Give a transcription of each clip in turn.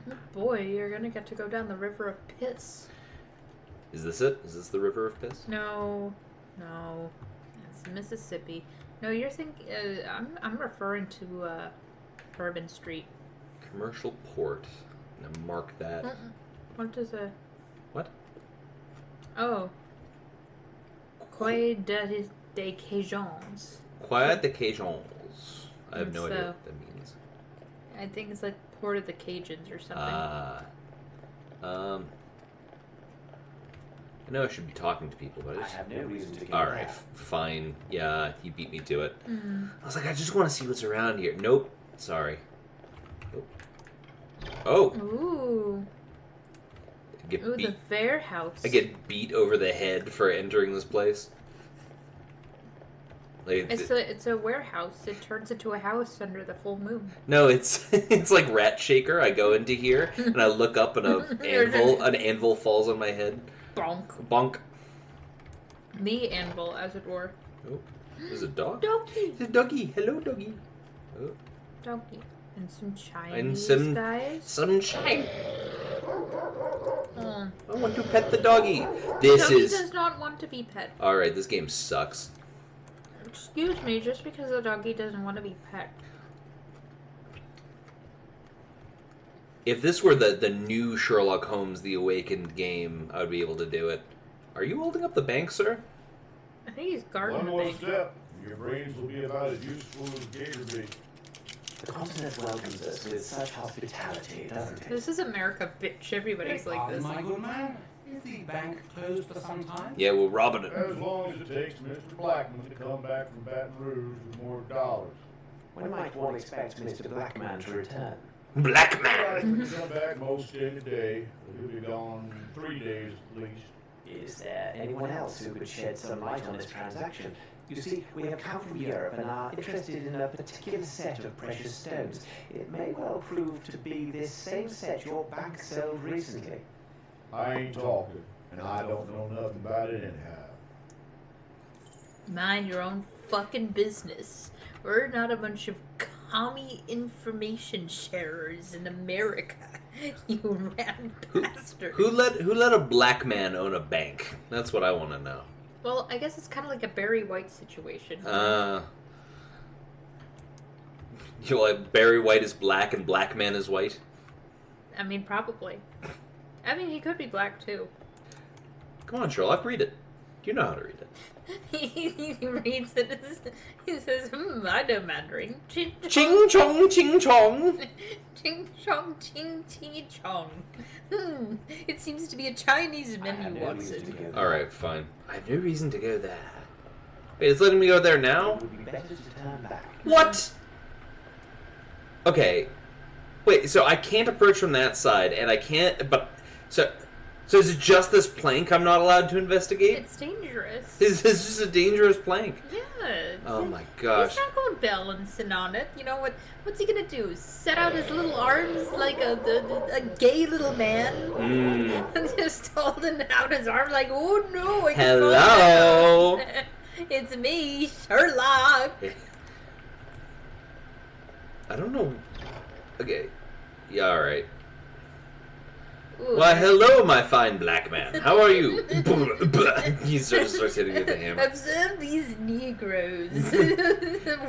Oh boy, you're gonna get to go down the river of piss. Is this it? Is this the river of piss? No. It's Mississippi. No, you're thinking. I'm referring to Bourbon Street. Commercial port. I'm gonna mark that. What does a? What? Oh. Quai de Cajuns. Quai de Cajuns. I have no idea what that means. I think it's like Port of the Cajuns or something. I know I should be talking to people, but I have no reason to give Alright, fine. Yeah, you beat me to it. Mm-hmm. I was like, I just want to see what's around here. Nope. Sorry. Oh. Ooh. The fair house. I get beat over the head for entering this place. Like, it's a warehouse. It turns into a house under the full moon. No, it's like Rat Shaker. I go into here and I look up and an anvil falls on my head. Bonk. Bonk. The anvil, as it were. Oh, there's a dog. Doggy. It's a doggy. Hello, doggy. Oh. Doggy. And some Chinese guys. Some Chinese. Oh. I want to pet the doggy. Doggy does not want to be pet. Alright, this game sucks. Excuse me, just because the doggy doesn't want to be pet. If this were the new Sherlock Holmes The Awakened game, I would be able to do it. Are you holding up the bank, sir? I think he's guarding the One more bank. step, your brains will be about as useful as gator bait. The continent welcomes us with such hospitality, doesn't it? This is America, bitch. Everybody's like this. My good man, is the bank closed for some time? Yeah, we're robbing it. As long as it takes Mr. Blackman to come back from Baton Rouge with more dollars. When might one expect Mr. Blackman to return? Black Blackman man! can come back most any day, but he'll be gone 3 days at least. Is there anyone else who could shed some light on this transaction? You see, we have come from Europe and are interested in a particular set of precious stones. It may well prove to be this same set your bank sold recently. I ain't talking, and I don't know nothing about it anyhow. Mind your own fucking business. We're not a bunch of commie information sharers in America. You rat bastard. Who let a black man own a bank? That's what I want to know. Well, I guess it's kind of like a Barry White situation. You like Barry White is black and Black Man is white? I mean, probably. I mean, he could be black, too. Come on, Sherlock, read it. You know how to read it. He reads it. He says, I know Mandarin. Ching chong, ching chong. Ching chong, ching chi chong. It seems to be a Chinese menu, Watson. Alright, fine. I have no reason to go there. Wait, it's letting me go there now? It would be better to turn back. What? Okay. Wait, so I can't approach from that side, and I can't, but, so is it just this plank I'm not allowed to investigate? It's dangerous. Is this just a dangerous plank? Yeah. Oh my gosh. He's not going balancing on it. You know what? What's he gonna do? Set out his little arms like a gay little man? Just holding out his arm like, oh no! I can fall Hello. down. It's me, Sherlock. I don't know. Okay. Yeah. All right. Ooh, Why, hello, my fine black man. How are you? He starts hitting you with the hammer. Observe these Negroes.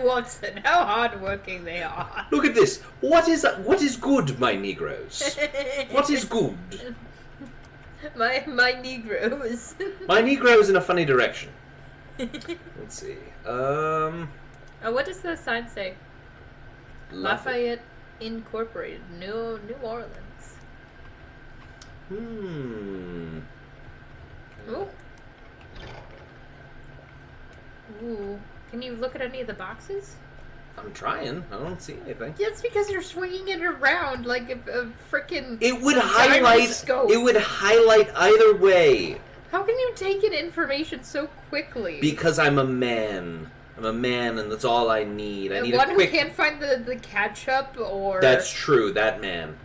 Watson, how hardworking they are. Look at this. What is good, my Negroes? What is good? My Negroes. My Negroes in a funny direction. Let's see. Oh, what does the sign say? Lafayette Incorporated, New Orleans. Hmm. Ooh. Ooh. Can you look at any of the boxes? I'm trying. I don't see anything. That's because you're swinging it around like a freaking. It would highlight. It would highlight either way. How can you take in information so quickly? Because I'm a man. I'm a man, and that's all I need. I need one a quick. Who can't find the ketchup, or That's true. That man.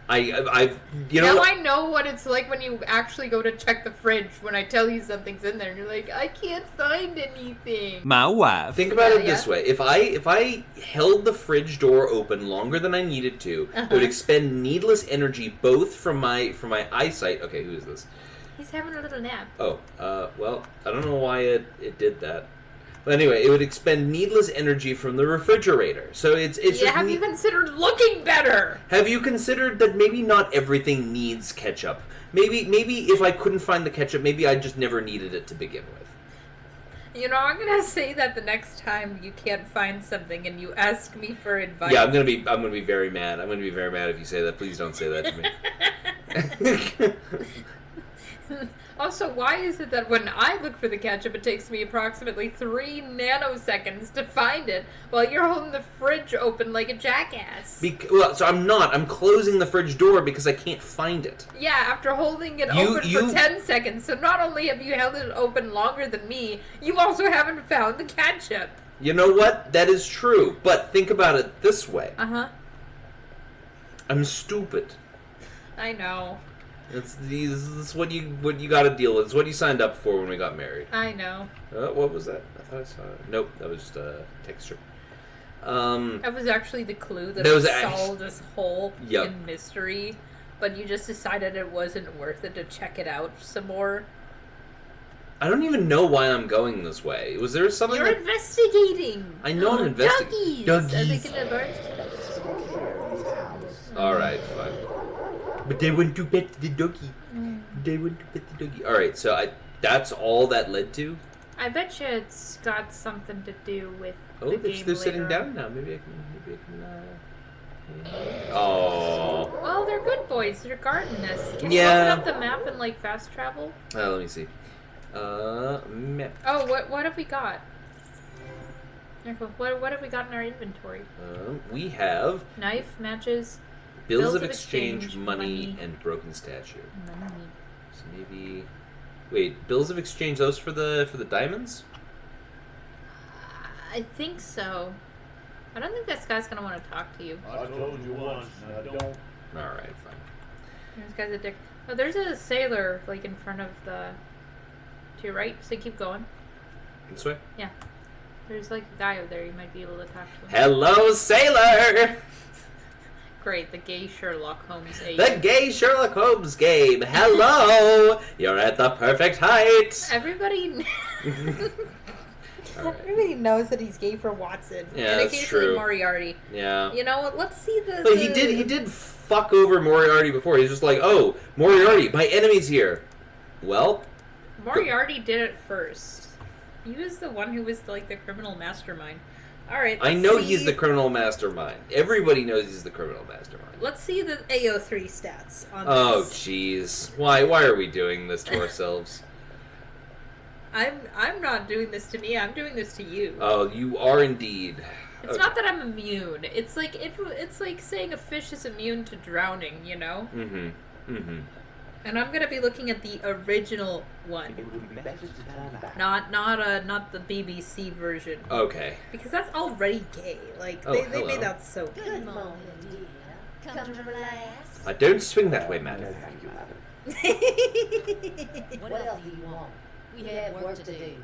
I've Now I know what it's like when you actually go to check the fridge when I tell you something's in there and you're like, I can't find anything. My wife. Think about it this way: if I held the fridge door open longer than I needed to, it would expend needless energy both from my eyesight. Okay, who is this? He's having a little nap. Oh, well, I don't know why it did that. But anyway, it would expend needless energy from the refrigerator. So it's Yeah, have you considered looking better? Have you considered that maybe not everything needs ketchup? Maybe if I couldn't find the ketchup, maybe I just never needed it to begin with. You know, I'm gonna say that the next time you can't find something and you ask me for advice. Yeah, I'm gonna be very mad. I'm gonna be very mad if you say that. Please don't say that to me. Also, why is it that when I look for the ketchup, it takes me approximately 3 nanoseconds to find it, while you're holding the fridge open like a jackass? So I'm closing the fridge door because I can't find it. Yeah, after holding it open for 10 seconds. So not only have you held it open longer than me, you also haven't found the ketchup. You know what? That is true. But think about it this way. Uh-huh. I'm stupid. I know. This is what you got to deal with. It's what you signed up for when we got married. I know. What was that? I thought I saw it. Nope, that was just a texture. That was actually the clue that solved this whole mystery, but you just decided it wasn't worth it to check it out some more. I don't even know why I'm going this way. Was there something? You're investigating. I know I'm investigating. Doggies. All right, fine. But they went to pet the doggy. They went to pet the doggy. All right, so that's all that led to. I bet you it's got something to do with the game they're sitting later down on. now. Maybe I can. Oh. Well, they're good boys. They're guarding us. Can you Yeah. open up the map and like fast travel? Let me see. Map. Oh, what have we got? What have we got in our inventory? We have Knife, matches, bills of exchange, money, and broken statue. money. So maybe. Wait, bills of exchange. Those for the diamonds? I think so. I don't think this guy's gonna want to talk to you. I told you once, and I don't. All right, fine. This guy's a dick. Oh, there's a sailor like in front of the. To your right, so keep going. This way. Yeah. There's like a guy over there. You might be able to talk to him. Hello, sailor. Great, the gay Sherlock Holmes age. The gay Sherlock Holmes game. Hello. You're at the perfect height. Everybody. All right. Everybody knows that he's gay for Watson. Yeah, and that's occasionally true. Moriarty. Yeah. You know what? Let's see the. But he did fuck over Moriarty before. He's just like, oh, Moriarty, my enemy's here. Well. Moriarty did it first. He was the one who was like the criminal mastermind. All right. I know he's the criminal mastermind. Everybody knows he's the criminal mastermind. Let's see the AO3 stats on Oh, this. jeez. Why are we doing this to ourselves? I'm not doing this to me. I'm doing this to you. Oh, you are indeed. It's not that I'm immune. It's like it's like saying a fish is immune to drowning. You know. Mm-hmm. Mm-hmm. And I'm gonna be looking at the original one, not the BBC version. Okay. Because that's already gay. Like Oh, they hello. made that so gay. Good morning, dear. Come to relax. I don't swing that way, madam. What else do you want? We have work to do.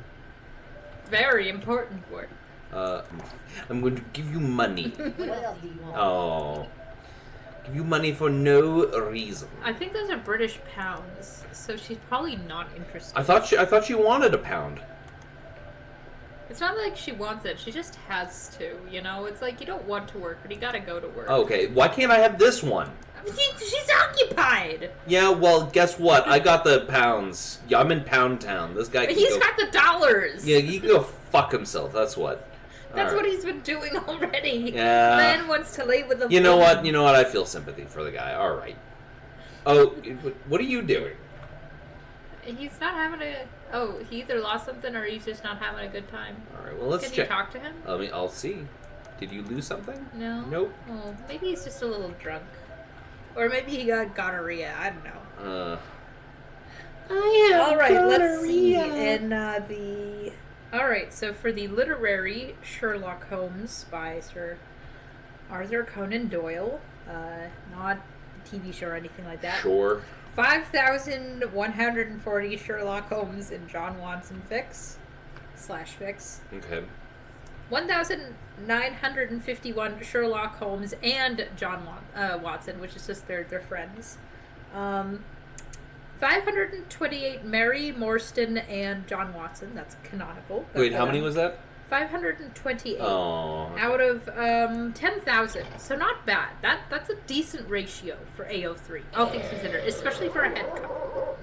Very important work. I'm going to give you money. What else do you want? Oh. Give you money for no reason. I think those are British pounds, so she's probably not interested. I thought you wanted a pound. It's not like she wants it; she just has to. You know, it's like you don't want to work, but you gotta go to work. Okay, why can't I have this one? She's occupied. Yeah, well, guess what? I got the pounds. Yeah, I'm in Pound Town. This guy. He's got the dollars. Yeah, he can go fuck himself. That's what. That's what he's been doing already. Yeah. Man wants to lay with a You know woman. what? You know what? I feel sympathy for the guy. All right. Oh, what are you doing? He's not having a. Oh, he either lost something or he's just not having a good time. All right. Well, let's Can check. you talk to him? I'll see. Did you lose something? No. Nope. Oh, maybe he's just a little drunk, or maybe he got gonorrhea. I don't know. All right, let's see. And the. All right, so for the literary Sherlock Holmes by Sir Arthur Conan Doyle, not TV show or anything like that. Sure. 5,140 Sherlock Holmes and John Watson fics. Okay. 1,951 Sherlock Holmes and John Watson, which is just their friends. 528 Mary Morstan and John Watson. That's canonical. Wait, how many was that? 528 Oh. out of 10,000. So not bad. That's a decent ratio for AO3. All things considered, especially for a head couple.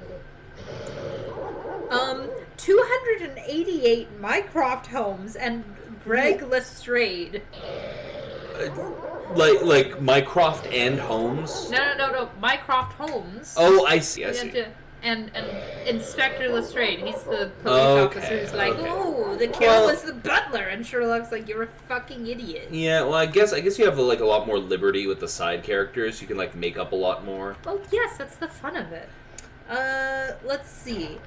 288 Mycroft Holmes and Greg Lestrade. Like Mycroft and Holmes? No. Mycroft Holmes. Oh, I see. And Inspector Lestrade. He's the police officer who's like, oh, the kill was the butler. And Sherlock's like, you're a fucking idiot. Yeah, well, I guess you have like a lot more liberty with the side characters. You can like make up a lot more. Well, yes, that's the fun of it. Let's see.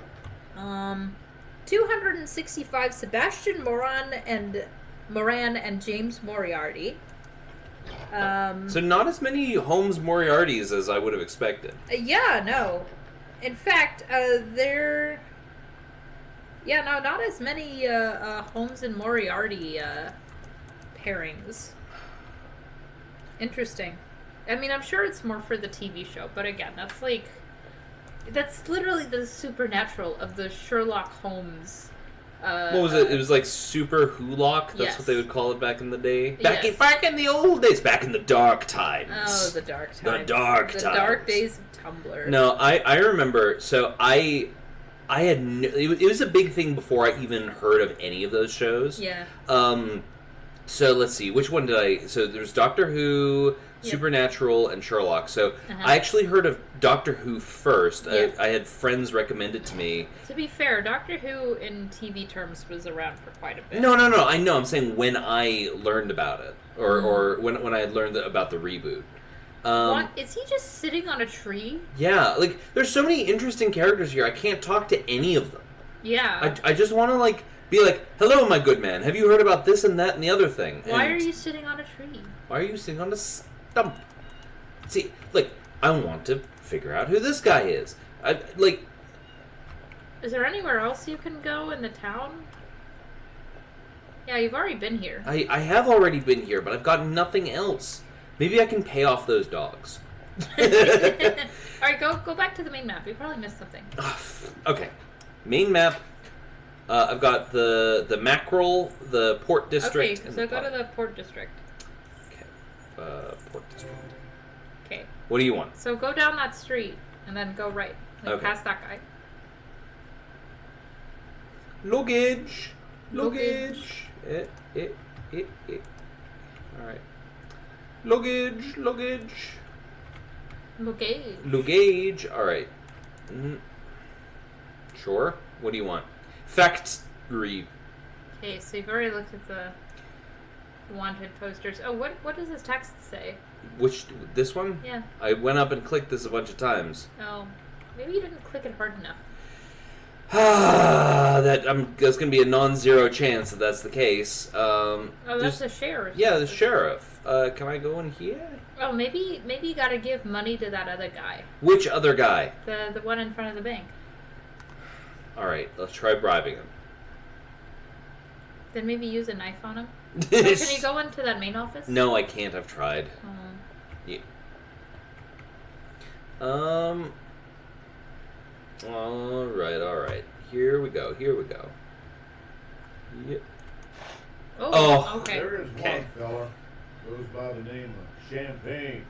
265 Sebastian Moran and James Moriarty. So not as many Holmes Moriartys as I would have expected. Yeah, no. In fact, not as many Holmes and Moriarty pairings. Interesting. I mean, I'm sure it's more for the TV show, but again, that's literally the supernatural of the Sherlock Holmes. What was it? It was like Super Hulock. That's what they would call it back in the day. Back in the old days. Back in the dark times. Oh, the dark times. The dark days of Tumblr. No, I remember. So I had it was a big thing before I even heard of any of those shows. Yeah. So let's see. Which one did I? So there's Doctor Who, Supernatural, and Sherlock. So I actually heard of Doctor Who first. Yeah. I had friends recommend it to me. To be fair, Doctor Who in TV terms was around for quite a bit. No. I know. I'm saying when I learned about it, or when I had learned about the reboot. What? Is he just sitting on a tree? Yeah, like there's so many interesting characters here. I can't talk to any of them. Yeah. I just want to like be like, hello, my good man. Have you heard about this and that and the other thing? Why are you sitting on a tree? Why are you sitting on a stump? See, like, I want to figure out who this guy is. Is there anywhere else you can go in the town? Yeah, you've already been here. I have already been here, but I've got nothing else. Maybe I can pay off those dogs. Alright, go back to the main map. You probably missed something. Okay. Main map. I've got the mackerel, the port district. Okay, so go to the port district. Okay. Port district. Okay. What do you want? So go down that street and then go right. Like past that guy. Luggage. Alright. Luggage. Alright. Sure. What do you want? Factory. Okay, so you've already looked at the wanted posters. Oh, what does this text say? This one? Yeah. I went up and clicked this a bunch of times. Oh, maybe you didn't click it hard enough. That's going to be a non-zero chance that that's the case. That's the sheriff. Yeah, the sheriff. Can I go in here? Oh, maybe you gotta give money to that other guy. Which other guy? The one in front of the bank. Alright, let's try bribing him. Then maybe use a knife on him. So can you go into that main office? No, I can't. I've tried. Yeah. Alright. Here we go. Yep. Oh, okay. There is one fella, goes by the name of Champagne.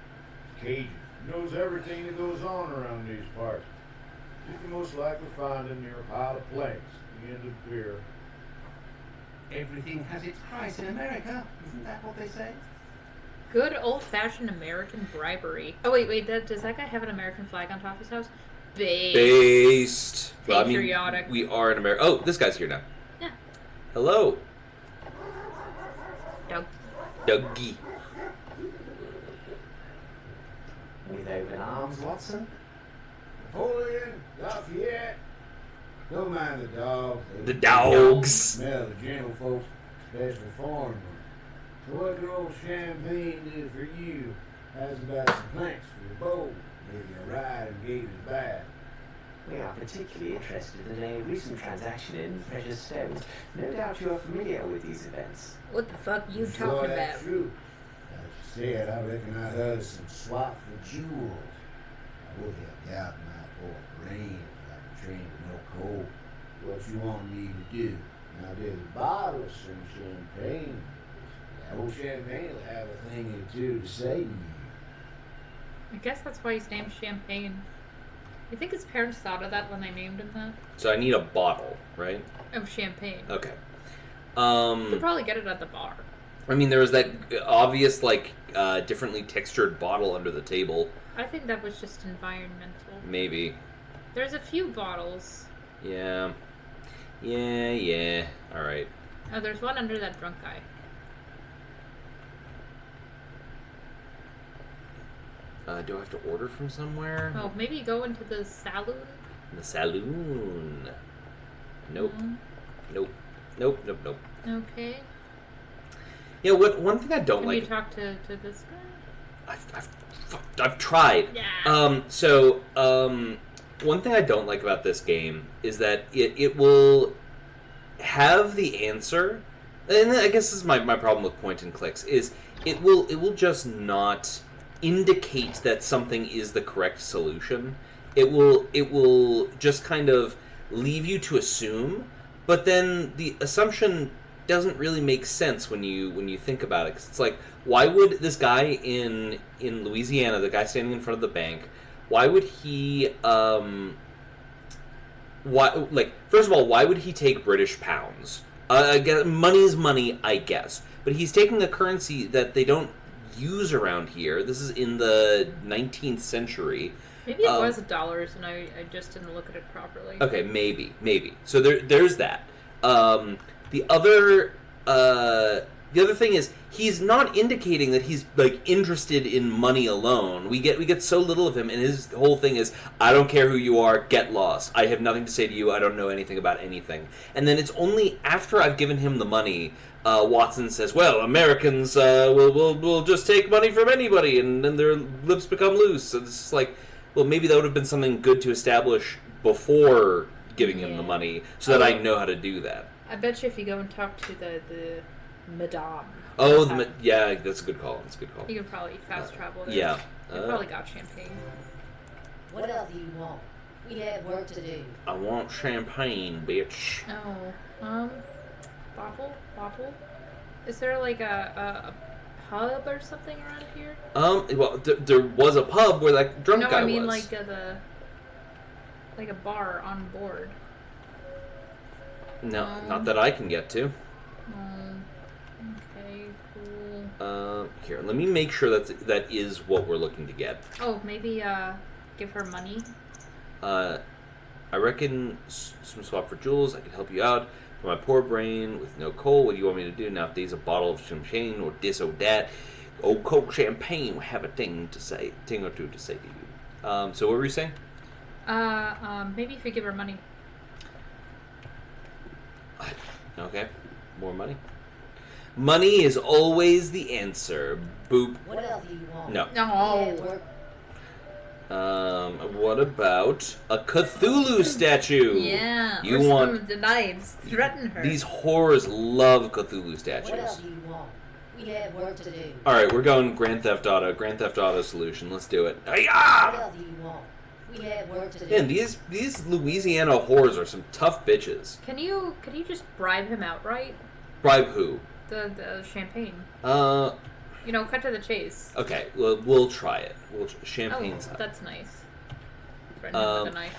Cajun. Knows everything that goes on around these parts. You can most likely find him near a pile of planks at the end of the pier. Everything has its price in America. Isn't that what they say? Good old-fashioned American bribery. Oh, wait, does that guy have an American flag on top of his house? Based. Patriotic. Well, we are in America. Oh, this guy's here now. Yeah. Hello. Dougie. With open arms, Watson. Napoleon, Lafayette. Don't mind the dogs. The dogs. Smell the general folks, especially foreign ones. So what could old Champagne do for you? Has about some planks for your boat. gate is bad. We are particularly interested in a recent transaction in precious stones. No doubt you are familiar with these events. What the fuck you Sure, talking that's about? true. As you said, I reckon I heard some swap for jewels. I will help you out in my poor brain if I can train with no cold. What you want me to do? Now there's a bottle of some champagne. That old champagne will have a thing or two to say to you. I guess that's why he's named Champagne. You think his parents thought of that when they named him that? So I need a bottle, right? Of champagne. Okay. You could probably get it at the bar. I mean, there was that obvious, like, differently textured bottle under the table. I think that was just environmental. Maybe. There's a few bottles. Yeah. Yeah. All right. Oh, there's one under that drunk guy. Do I have to order from somewhere? Oh, maybe go into the saloon? The saloon. Nope. Mm. Nope. Okay. Yeah, one thing I don't Can like... you talk to this guy? I've tried. Yeah. One thing I don't like about this game is that it will have the answer, and I guess this is my problem with point and clicks, is it will just not indicate that something is the correct solution. It will just kind of leave you to assume, but then the assumption doesn't really make sense when you think about it. 'Cause it's like, why would this guy in Louisiana, the guy standing in front of the bank, why would he first of all, why would he take British pounds? I guess money's money, I guess, but he's taking a currency that they don't use around here. This is in the 19th century. Maybe it was dollars and I just didn't look at it properly. Okay, maybe. So there's that. The other thing is he's not indicating that he's like interested in money alone. We get so little of him, and his whole thing is, I don't care who you are, get lost. I have nothing to say to you. I don't know anything about anything. And then it's only after I've given him the money, Watson says, well, Americans will just take money from anybody, and then their lips become loose. So it's just like, well, maybe that would have been something good to establish before giving him the money, so that I know how to do that. I bet you if you go and talk to the Madame. Oh, yeah, that's a good call. You could probably fast travel there. Yeah. You probably got champagne. What else do you want? We have work to do. I want champagne, bitch. Oh, bottle? Is there like a pub or something around here? Well, there was a pub where that drunk guy was. No, I mean like a bar on board. No, not that I can get to. Okay, cool. Here, let me make sure that is what we're looking to get. Oh, maybe give her money. I reckon some swap for jewels. I can help you out. For my poor brain with no coal, what do you want me to do? Now, if there's a bottle of champagne or this or that, old Coke champagne will have a thing or two to say to you. So what were you saying? Maybe if you give her money. Okay, more money. Money is always the answer. Boop. What else do you want? No. We have work. What about a Cthulhu statue? Yeah. You or want some knives? Threaten her. These whores love Cthulhu statues. What else do you want? We have work to do. All right, we're going Grand Theft Auto solution. Let's do it. What else do you want? We have work to do. Man, these Louisiana whores are some tough bitches. Can you just bribe him outright? Bribe who? The champagne. Cut to the chase. Okay, we'll try it. Champagne's Oh, that's nice. Threaten him with a knife.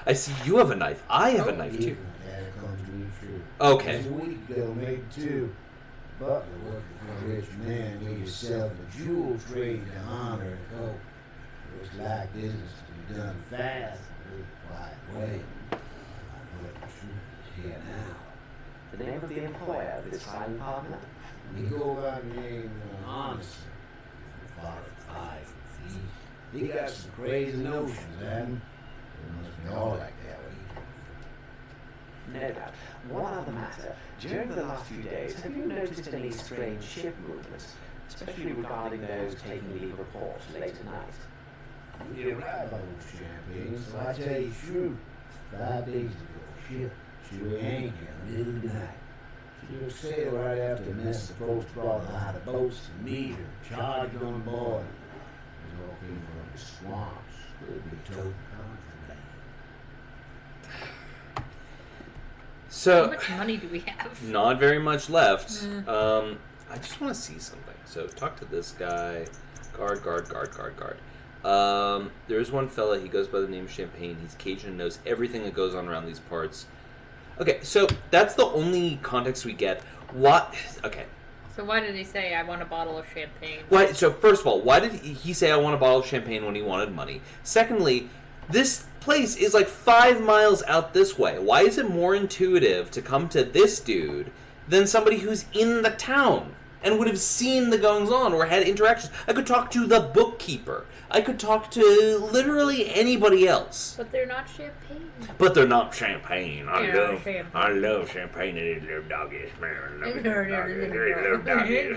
I see you have a knife. I have a knife too. That comes to be true. Okay. Just a week ago, maybe two. Butler working for a rich man needed to sell the jewel trade to honor and hope. It was like business to be done fast and a quiet way. But the truth is here now. The name of the employer of this fine partner? We go by the name Honest. Father five feet. He got some crazy notions, hadn't he? It must be all like that way. No doubt. One other matter. During the last few days, have you noticed any strange ship movements? especially regarding those taking leave reports late at night. You're right about old Champagne, so I tell you true. 5 days ago, she anchored in the middle of the night. She was sailed right after a mess of folks brought her out of boats to meet her, charged on board. It all came from the swamps. Could be total contraband. So, How much money do we have? not very much left. I just want to see something. So, talk to this guy. Guard. There's one fella, he goes by the name of Champagne. He's Cajun and knows everything that goes on around these parts. Okay, so that's the only context we get. What? Okay. So why did he say, I want a bottle of champagne? Why? So first of all, why did he say I want a bottle of champagne when he wanted money? Secondly, this place is like 5 miles out this way. Why is it more intuitive to come to this dude than somebody who's in the town and would have seen the goings on or had interactions? I could talk to the bookkeeper. I could talk to literally anybody else. But they're not champagne. But they're not champagne. I Champagne. love champagne and his little doggies. Little doggies.